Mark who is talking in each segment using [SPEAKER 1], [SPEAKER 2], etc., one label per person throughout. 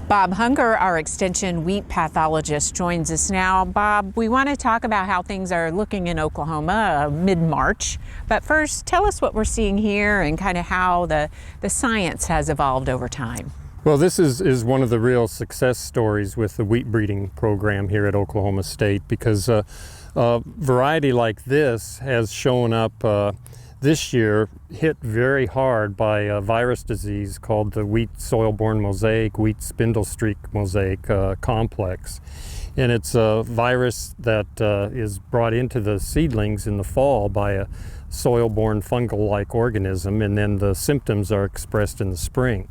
[SPEAKER 1] Bob Hunger, our extension wheat pathologist, joins us now. Bob, we want to talk about how things are looking in Oklahoma mid-March. But first, tell us what we're seeing here and kind of how the science has evolved over time.
[SPEAKER 2] Well, this is one of the real success stories with the wheat breeding program here at Oklahoma State, because a variety like this has shown up this year, hit very hard by a virus disease called the wheat soil-borne mosaic, wheat spindle streak mosaic complex. And it's a virus that is brought into the seedlings in the fall by a soil-borne fungal-like organism, and then the symptoms are expressed in the spring.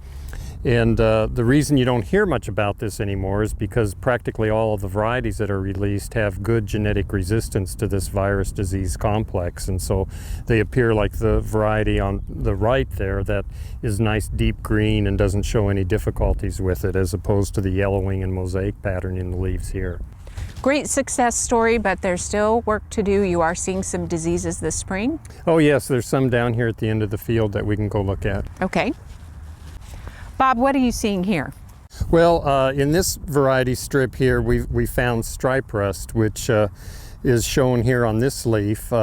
[SPEAKER 2] And the reason you don't hear much about this anymore is because practically all of the varieties that are released have good genetic resistance to this virus disease complex. And so they appear like the variety on the right there that is nice deep green and doesn't show any difficulties with it, as opposed to the yellowing and mosaic pattern in the leaves here.
[SPEAKER 1] Great success story, but there's still work to do. You are seeing some diseases this spring?
[SPEAKER 2] Oh yes, there's some down here at the end of the field that we can go look at.
[SPEAKER 1] Okay. Bob, what are you seeing here?
[SPEAKER 2] Well, in this variety strip here, we found stripe rust, which is shown here on this leaf.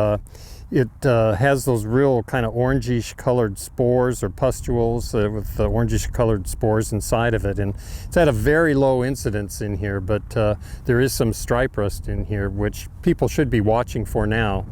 [SPEAKER 2] It has those real kind of orangish colored spores or pustules with the orangish colored spores inside of it. And it's had a very low incidence in here, but there is some stripe rust in here, which people should be watching for now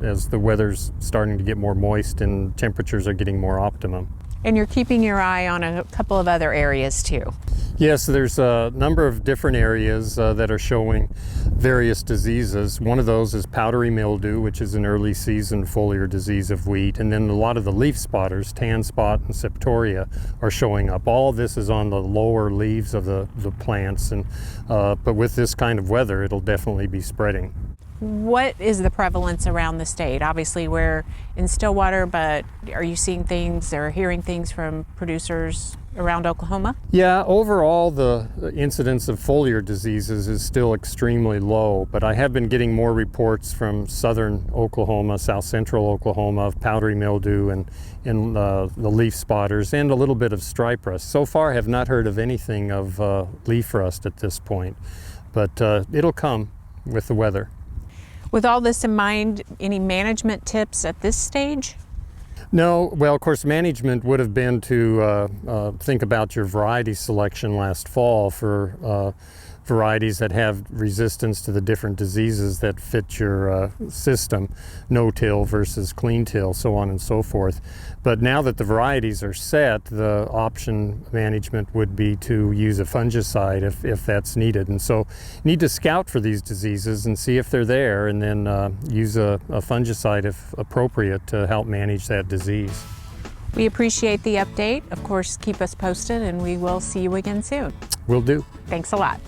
[SPEAKER 2] as the weather's starting to get more moist and temperatures are getting more optimum.
[SPEAKER 1] And you're keeping your eye on a couple of other areas too.
[SPEAKER 2] Yes, there's a number of different areas that are showing various diseases. One of those is powdery mildew, which is an early season foliar disease of wheat. And then a lot of the leaf spotters, tan spot and septoria, are showing up. All of this is on the lower leaves of the plants, and but with this kind of weather, it'll definitely be spreading.
[SPEAKER 1] What is the prevalence around the state? Obviously we're in Stillwater, but are you seeing things or hearing things from producers around Oklahoma?
[SPEAKER 2] Yeah, overall the incidence of foliar diseases is still extremely low, but I have been getting more reports from southern Oklahoma, south central Oklahoma, of powdery mildew and the leaf spotters and a little bit of stripe rust. So far I have not heard of anything of leaf rust at this point, but it'll come with the weather.
[SPEAKER 1] With all this in mind, any management tips at this stage?
[SPEAKER 2] No, well, of course, management would have been to think about your variety selection last fall for varieties that have resistance to the different diseases that fit your system, no-till versus clean-till, so on and so forth. But now that the varieties are set, the option management would be to use a fungicide if that's needed. And so you need to scout for these diseases and see if they're there, and then use a fungicide if appropriate to help manage that disease.
[SPEAKER 1] We appreciate the update. Of course, keep us posted and we will see you again soon.
[SPEAKER 2] Will do.
[SPEAKER 1] Thanks a lot.